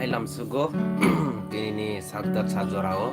Hailam sugo ini sadar sajorao.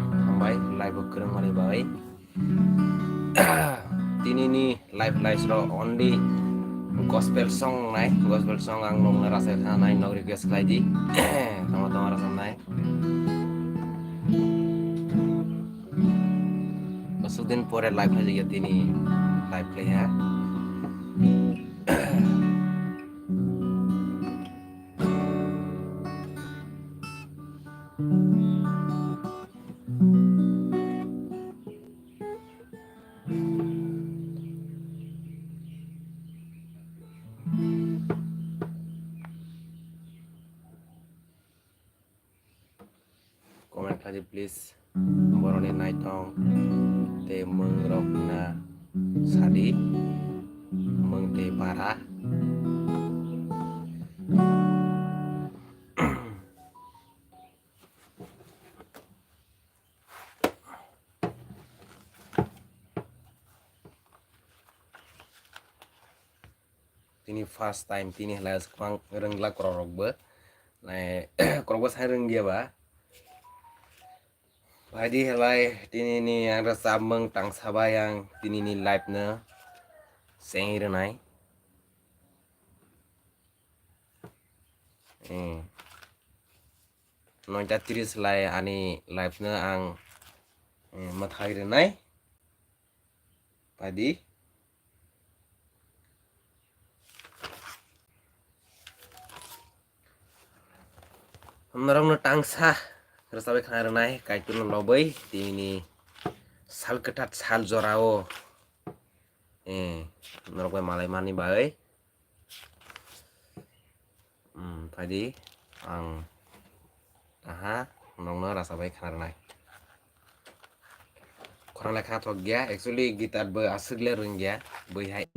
Hambai live kereng mari bawai. Ini live ro only gospel song ang nong rasa nai nog request kai di. Tama rasa nai. Masudin pore live aja ya ini live play ya. Comment aja please. Borone night tong te mengrok na sadi meng te parah. Ini first time tini las kwang renggla korok be. Nai korok be saya renggia ba. Padi helai tini ni yang rasa meng tang sabayang tini ni live na sengir nai. Noncat tiris lai ani live na ang mathai nai. Padi Merong na tangsa rasabe khana nai kaitun lobai tini sal ketat sal jorao merong malai mani bai padi ang aha nong na rasabe khana nai khorang lekha thok gya actually gitar be asgle rung gya bai hai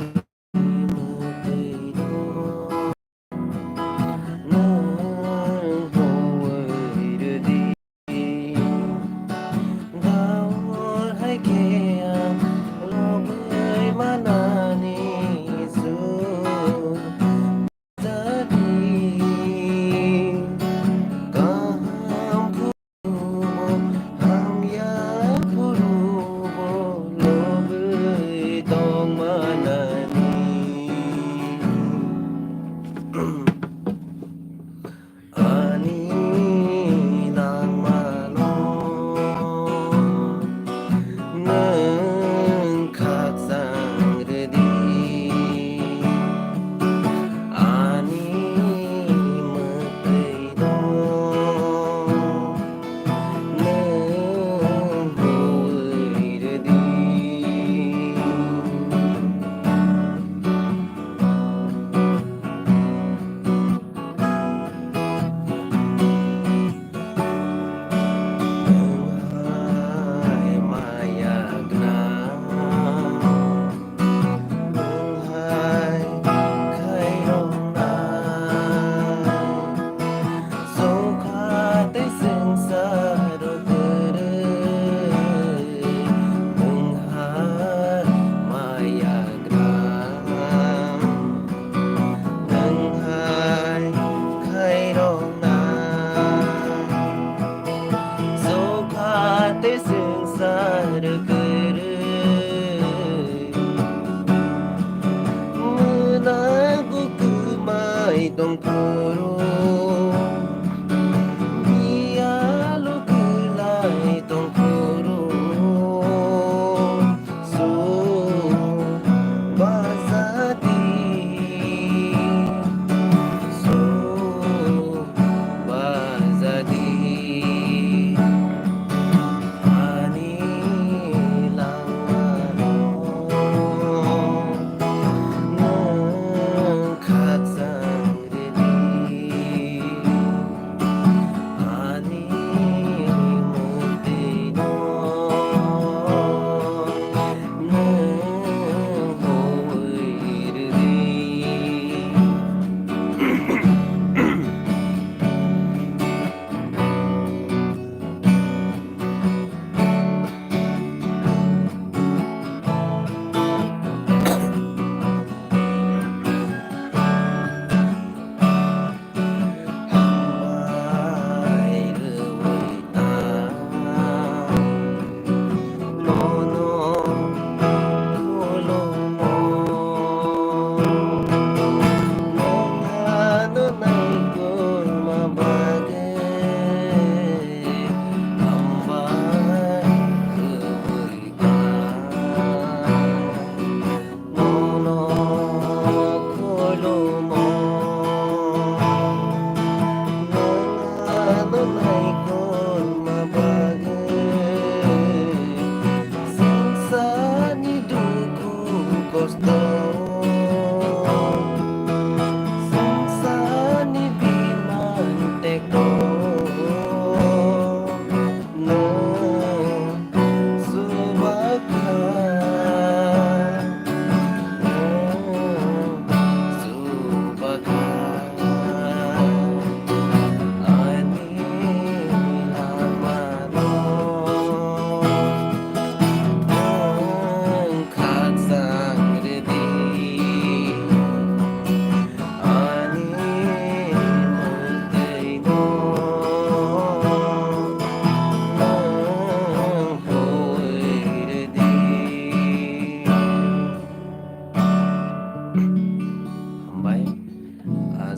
Hambai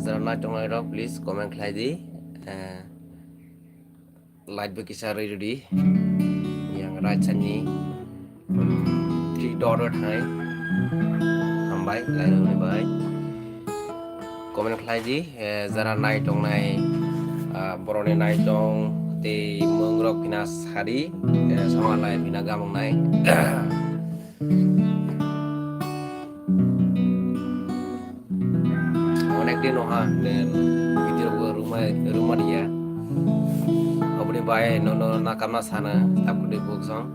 jara nai tongnai rok please comment khlai di light ba kisa ready yang right side ni three dot thai hambai lai ni bai comment khlai di jara nai tongnai boroni nai tong te mongrok pina sari sama lai pina gamong nai অনেক দিন ওহা ভিতর rumah dia obri bai no nakama sana tapudi buksong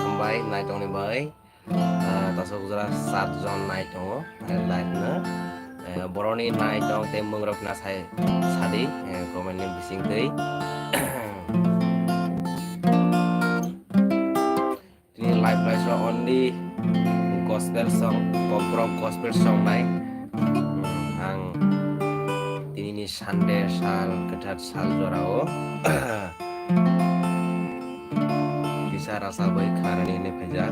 hambai nai tong ni bai tasok jara 7 jon nai tongo live na boroni nai tong te mongrok na sai sadi comment ni bising tei ini live so only gospel song pop rock gospel song nai ang ini Sunday sal kedat sal jorao bisa rasa baik karena ini pejat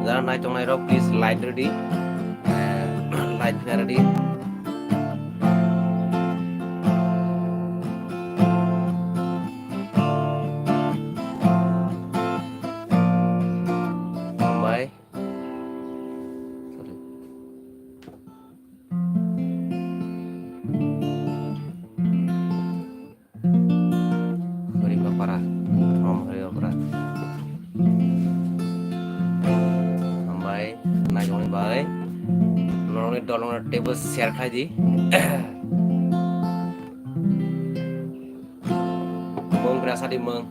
jangan naik tong naik please light ready light ready baik nolongin dolong table share khai di mong berasa di mong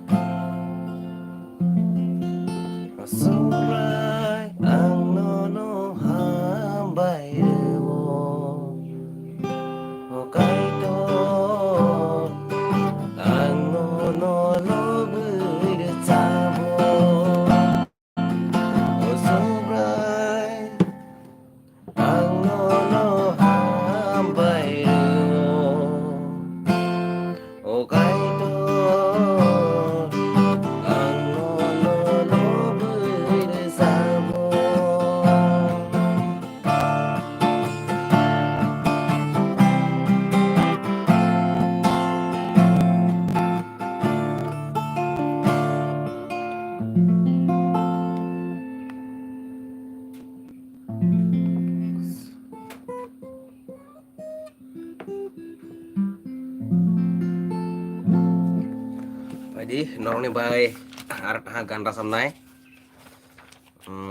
surai ang nono hambai rewo okai to ang nono lo bui de chabo Jadi norong ni bay arat hagan rasam nai Dalam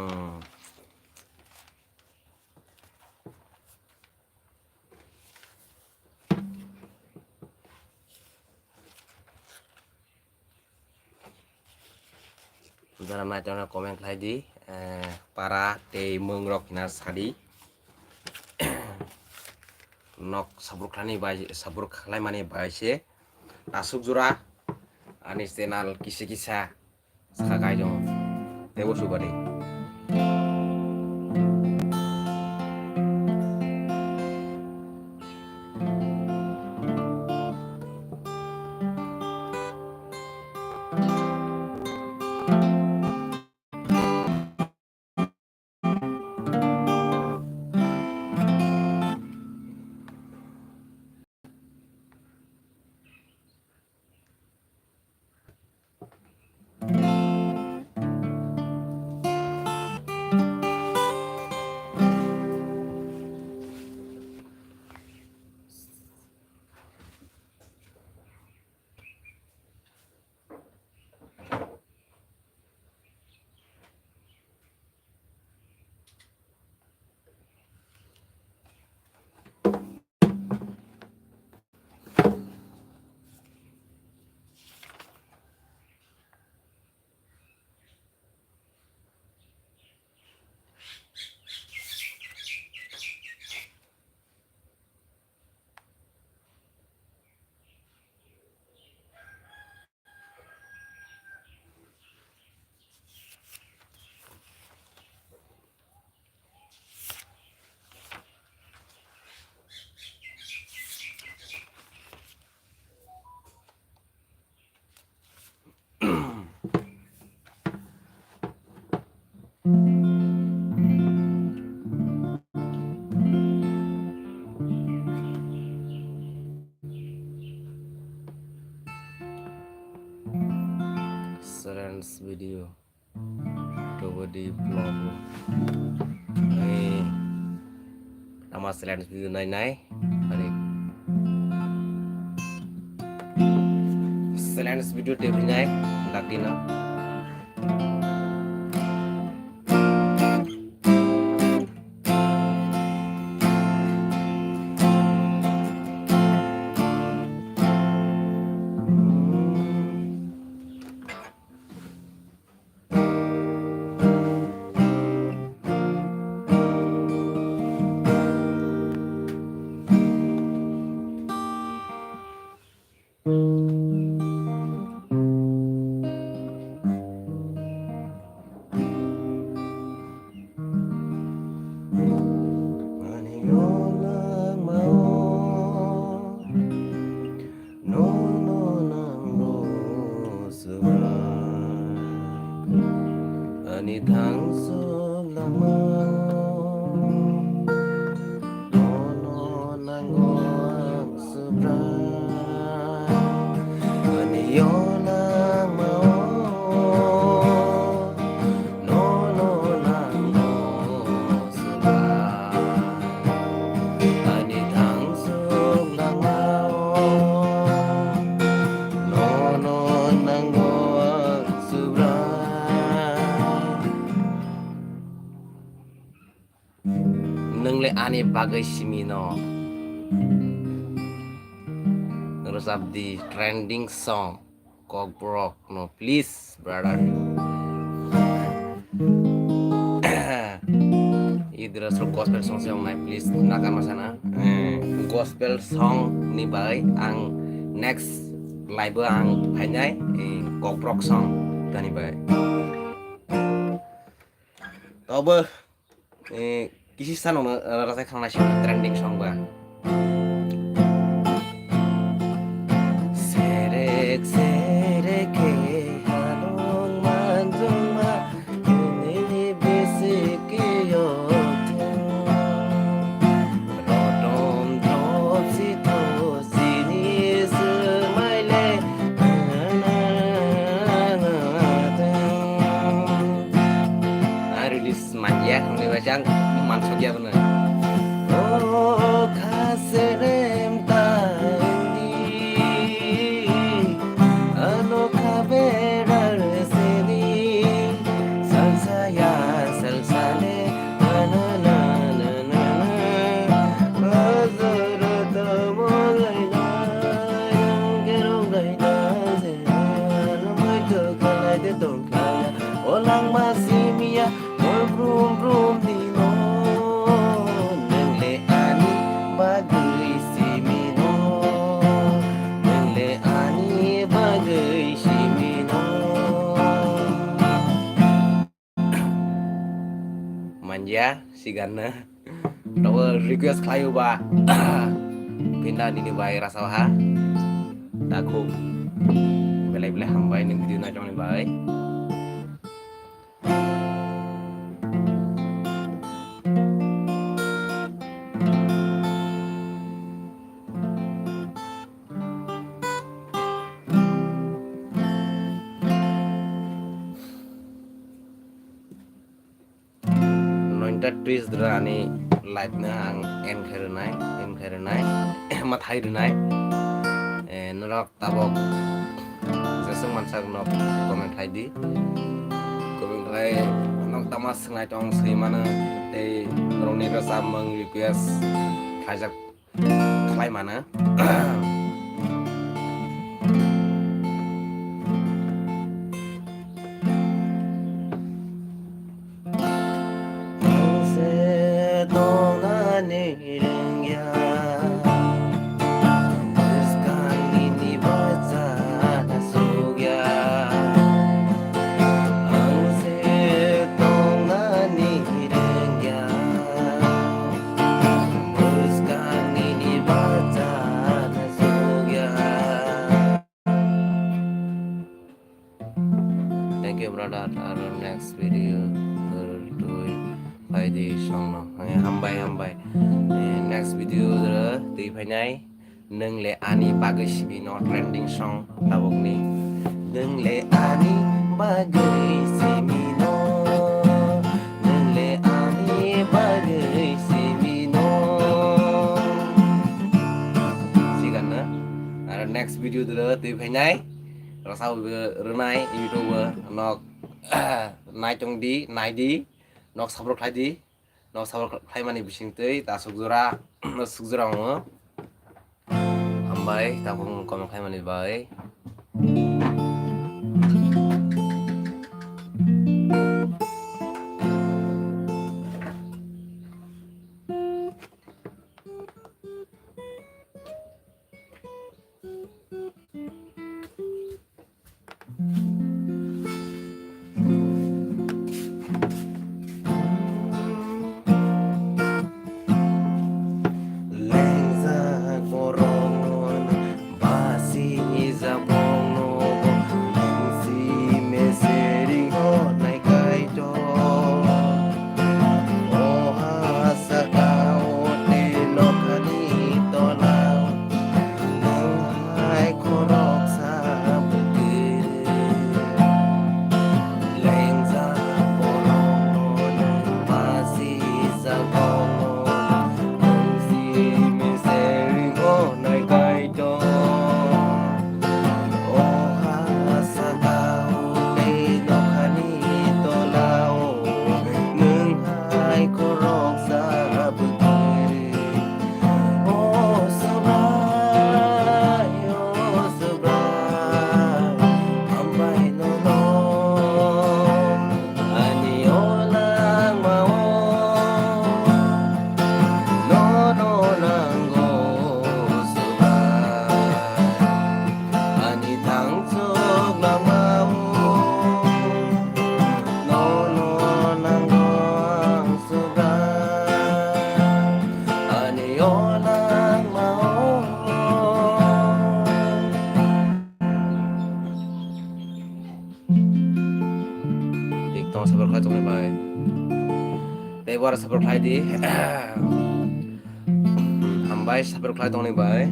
macam komen lagi para te mengrok nas hadi nok sabruk khlai mani baise asuk jura ani channel kisa kisa sakai dong tebo subade Silence video coba di blog nama silence video nai hari silence video TV nai lakina Ani thang su lama no nangong subra ani yo lama no nangong subra ani thang su lama no nangong subra nâng le ani bagai simino terus abdi trending song Cockbrock no please brother idra sur gospel song siang mai please nakan masana gospel song ni bagai ang next live ang hanyai Cockbrock song tani bagai tobe kisi sano rasa kang nasi trending song ba serek serek ke halong manjung ma ini bisik yo rodom drop situ sini semaile rilis manja kang diwajang mansuk ya bener oh kaserem tandi ano kaberar seni sansaya brum nino neng le ani bagai si mino neng le ani bagai si mino manja si Gana double request klayu ba pindah ini bay rasawa daku belai-belai hambai neng video na jong ni bay nointa twist drani light na ang en khairnai mathai runai norok tabok sesung mansak nok comment khai di comment khai nok tamas ngai tong sei mana te roni rasa meng request khai jak khai mana Thank you brother. Our next video will do it by the song no. Hambai. Next video the phai nai neng le ani bagai sibi no trending song tabok ni neng le ani bagai sibi no neng le ani bagai sibi no sigan na. Our next video the phai nai rasa renai youtuber nok nai trong di nai di nok sabrok khai di nok sabrok khai mani bising tei ta sukjura mo ambai ta pung komen khai mani bai Tebor subscribe di hambai subscribe tong ni bai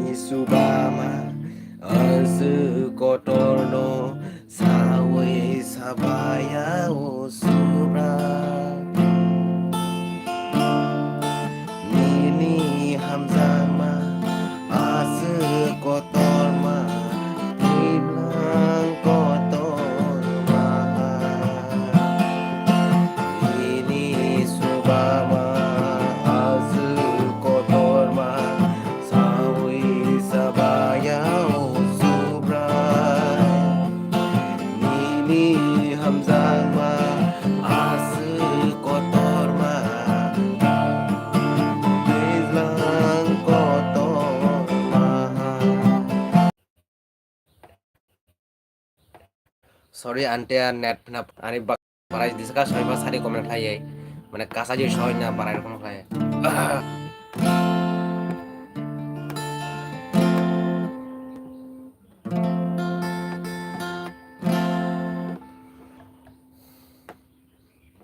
ni subama asu kotorno sawe sabaya usura ni hamzama asu kotor Sabaya sorry ante net pna ani barai discuss hoy ba sari comment khai মানে কাঁচা যে সহজ না বাড়াই রকম খায়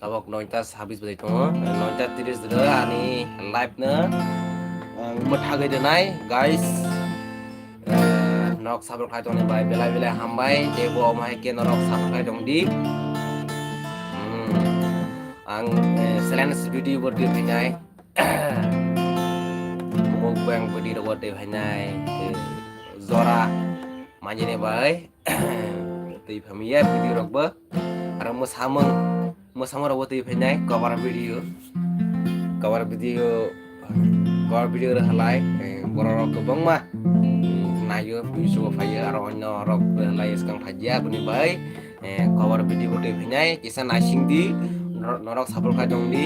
tabok 9:26 bajai tongo 9:30 dulu ani live na muthagai denai guys nok sabur khai tong bai belai belai hambai debo omai ke nok sabur khai tong di ang silence video bot di bhinai mukbang bot di bot di bhinai zora manjine bai tei phamia video rok ba ar musamang rok tei bhinai cover video ra halai borok rok kobong ma nayo bisu phaya ar onno rok halai skang phajia buni bai cover video bot di bhinai kisan asing di norok sabur khai tong di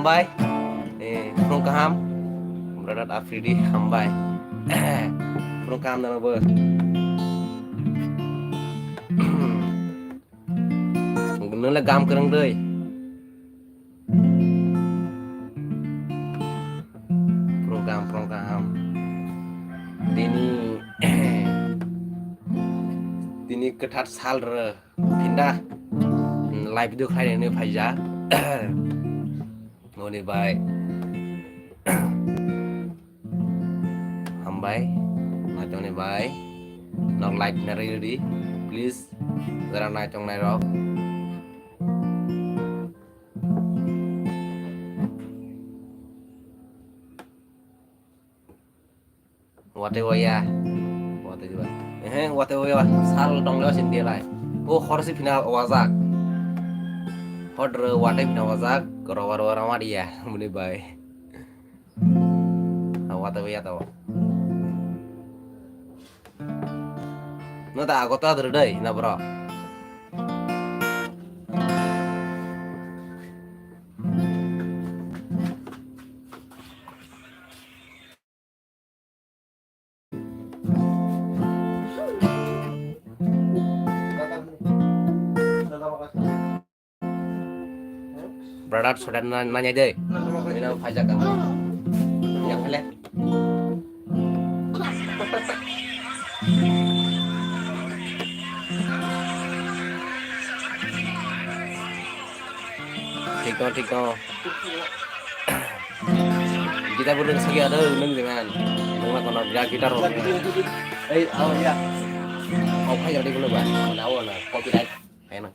Hambai Prongkaham Bradat Afridi Hambai Prongkaham na ber Nâng là gam kerang deui Prongkaham Dini ketat sal re pindah live video khai ne phaja ngoni bai hambai na chong ne bai nok like na ri di please zara na chong nai rok wate waya wate juga wate waya sal dong lewa sin dia lai oh khorsi final wazak hodre wate final wazak Koro-koro ramah dia, muni bay. Awat apa ya tahu? Nggak tahu, aku tahu terdai, na bro. Bradat sudah nanya deh, ini pajak kan? Yang lihat. Tiko. Kita belum segi ada dengan kono gitar. Oh ya. Ông phải đi con bạn, đâu là copy đây. Hay nè.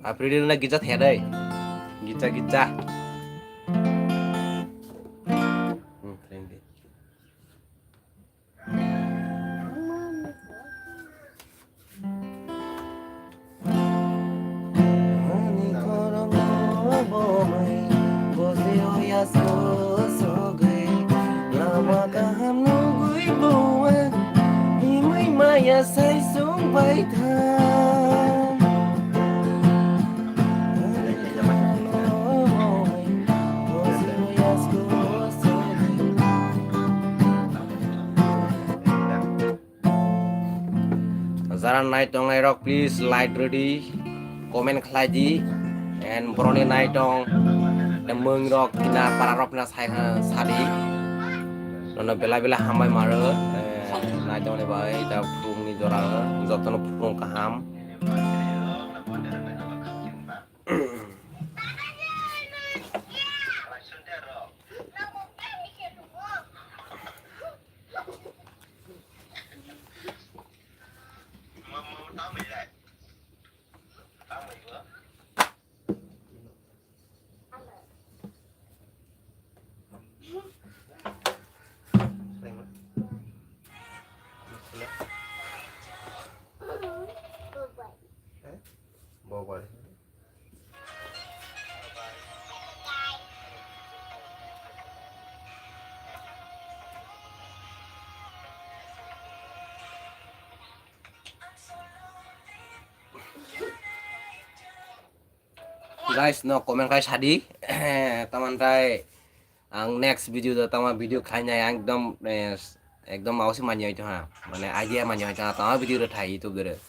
April na gijat he đây. Gicha. Say xuống bay tha Zara night dong nai rok please like ready comment khlai di and broni night dong mung rok kina para rok na sai sadi nono bela bela hamai maro night dong ne bai ta phung ni jora jotono phung kaham Bobol. Guys, no comment guys hadi taman tai ang next video to tama video khanya ekdom ausi manyo itu ha mane idea manyo itu tama video ro thai youtube de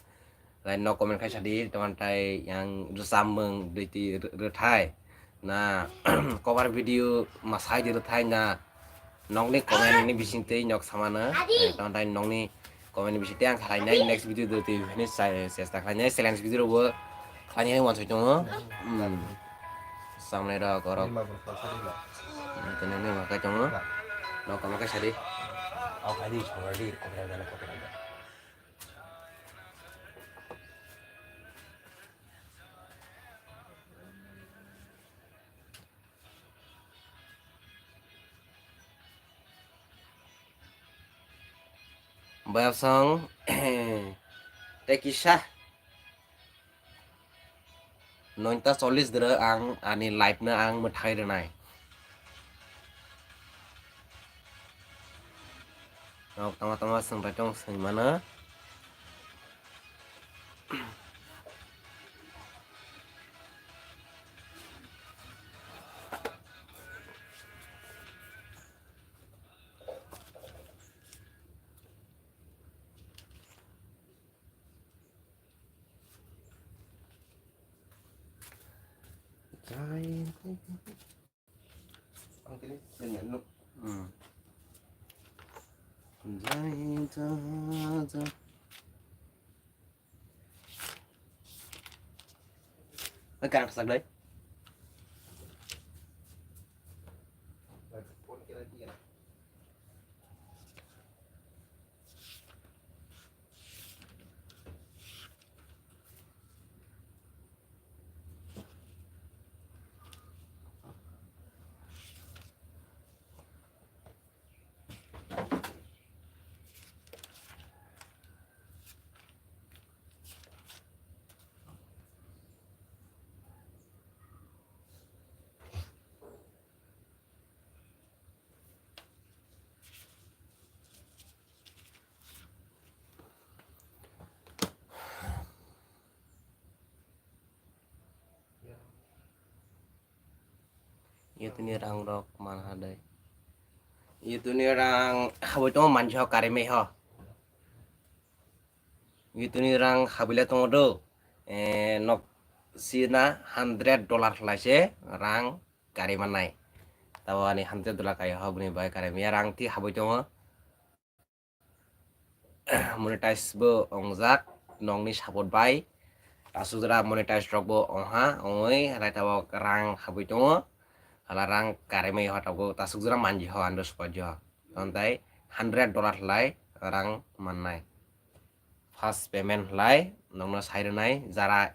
lain no comment kai hadi taman tai yang sameng di ro thai na cover video masai di ro thai na nong ni comment ni bising te nyok samana taman tai nong ni comment ni bising te ang khalai nai next video de ti ni sai sesta khalai nai silence video ro khalai nai wan choi chong samne ra korok tenan ni maka chong no kama ka sari au khadi chhor di kopra dala bayar sang te kisah nonta 40 dere ang ani live na ang mathai renai no tama-tama sang ratong sang mana Jain angkili dengan nuk jain ta cái càng sạc đấy itu ni rang rok mana ada itu ni rang habu tong manjo karime ho itu ni rang habile tong do nok sina $100 lase rang kariman nai tawani $100 kaya habu ni bai karime rang ti habu tong monetize bo ongjak nong ni support bai asudra monetize rok bo onha oi rai tawo rang habu tong alarang kareme ho tago tasuk jura manji ho ando spajo tontai $100 lai rang manai first payment lai nongno saire nai jara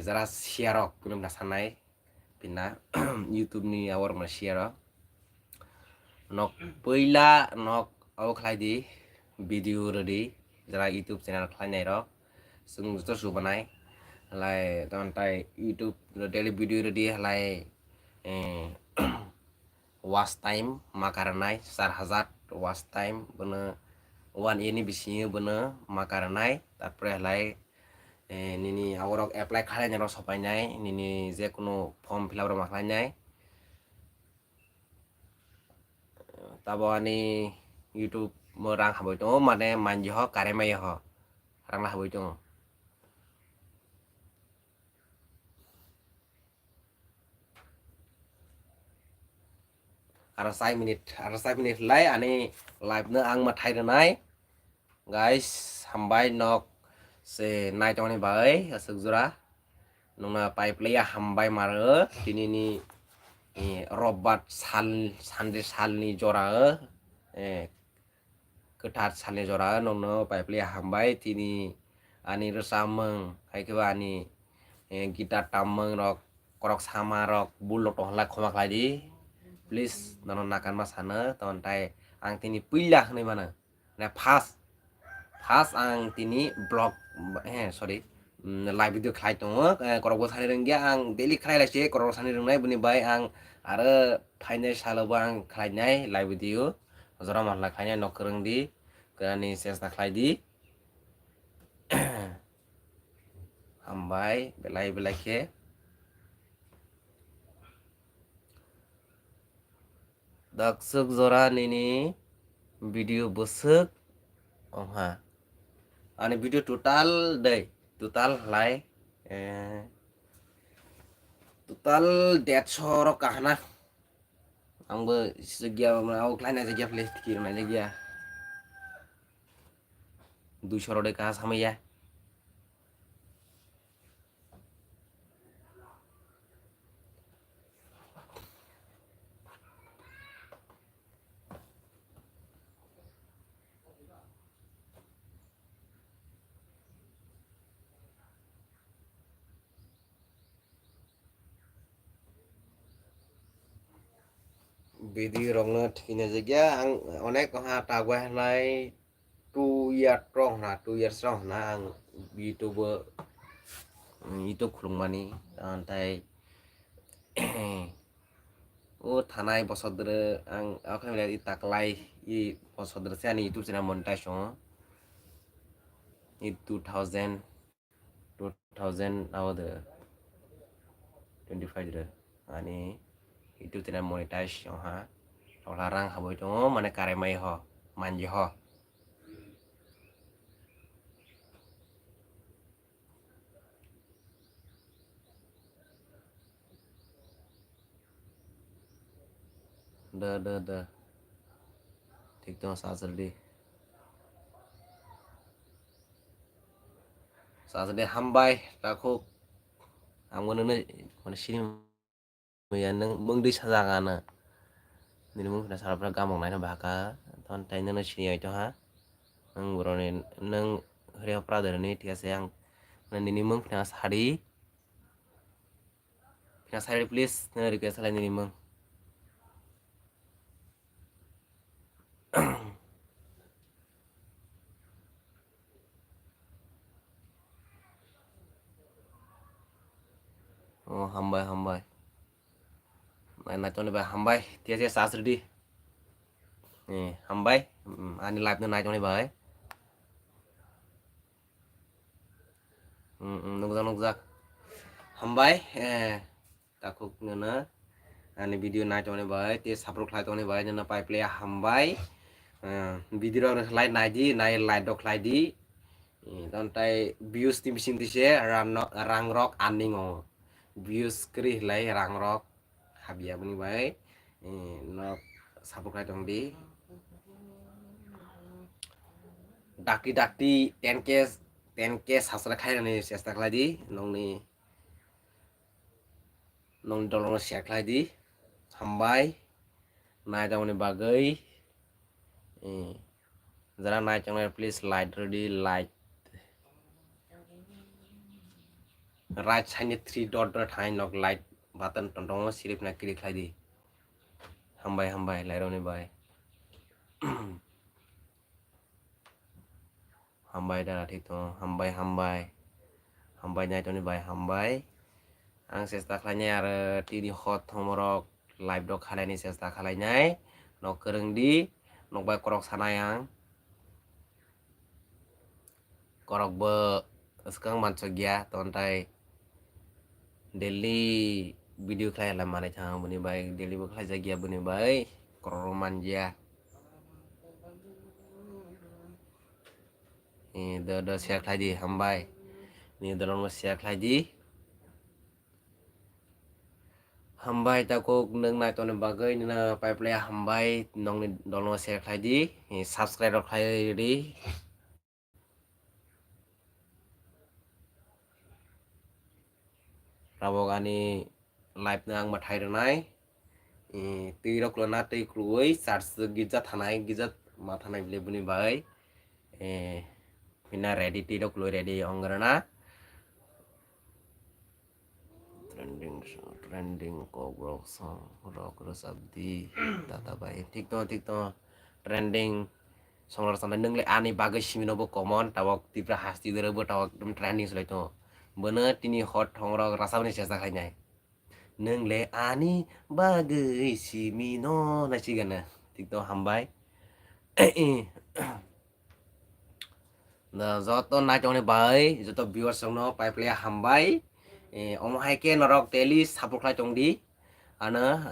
jara share kunum nasanai pina youtube ni awar ma share nok poila nok au khlai di video ready jara youtube channel khlai nai ro sung to su banai lai tontai youtube daily video ready lai watch time makaranai 4,000 watch time bener one ini bisinya bener makaranai তারপরে লাই nini awrok apply khalai nyaro sopai nai nini je kono form fill up ro makhlai nai tabo ani youtube merang habai to mane manji ho karemai ho rang lah boi chong arasai minute lai ani live na ang mathai nai guys hambai nok se nai chong ni bai asuk jura nungna pai play hambai maro tini ni robat sande salni jora ketat salni jora nungno pai play hambai tini ani resameng hai ke ani gitar tameng rok korok sama rok bulok toh la khomak lagi please nono nakan mas sana ton tai ang tini pilah ni mana na pas ang tini blog sorry live video khai tong korok bo sani renggia ang daily khai la che korok sani rengnai buni bai ang are final saloba ang khai nai live video jora mal khai nai nok kereng di kerani sesta khai di hambai belai ke daksuk jora nini video busuk ha ani video total deh total lai total 150 rok kahna angbo segia mau klein aja play kira aja dia 200 rok kah sama ya video rongna thina jagya ang onek ha tagwa lai 2 year strong na 2 years strong na ang youtube itu khulungmani antai thanai bosodre ang akhai lai taklai I bosodre se ani youtube channel monetize song I 2000 now the 25 ani YouTube channel monetize ha larang haboi dong mana kare mai ho manje ho the tik dong Saturday hambai takuk anggon ne mana sini ya nang mengdi sajangana ni mung na sarapra gamong nai na baka ton tai na sini itu ha nang burone nang hria prada ni tia sayang ni mung na sari please na request la ni mung oh hambai na chone ba hambai tia tia Saturday hambai ani live na chone ba nukjak hambai takuk nana ani video na chone ba te sapro khlai chone ba nana pai play hambai video ro khlai naji nai light dok khlai di don tai views tim sin tise rang rock aning views kri lai rang rock habia buni bai no sapro khlai tong di dakti 10k hasra khai ni chesta khlai di nong dolong share khlai di hambai nai jawni bagai jara nai chang please like ready like right side 3 dot hai nok like button tondong sirip na klik khlai di hambai lai roni bai hambai dara thik to hambai nyai toni bai hambai ang sesta khlainya ar tini hot homorok live dok khalai ni sesta khalai nyai nok kereng di nok bai korok sanayang korok be skang mansogya tontai daily video khlai la mane chang buni bai daily bo khlai jagya buni bai korok manja the share khai di hambai ni the long share khai di hambai ta ko nang nai to ne bagai ni na pai play hambai nong ni long share khai di subscribe ro khai di rabogani live nang ma thai nai tui rok lo na tui kluoi sars gijat thanai gijat ma thanai ble buni bai mina ready tui rok lo ready ongrana trending ko rock song rock sabdi tata bai tik to trending songror sana nung le ani bagai simino bo common tawak tipra hasti dere bo tawak trending selai to bener tini hot hongrok rasa bani sesa khai neng le ani bagai simino na sigana tikto hambai na joto na jone bai joto viewers song no pai play hambai om hai ke norok teli sapuk la chong di ana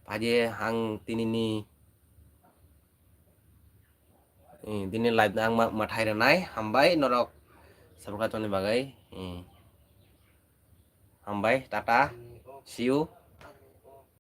paje hang tinini dini live nang ma thai nai hambai norok sapuk la chong ni bagai hambai tata see you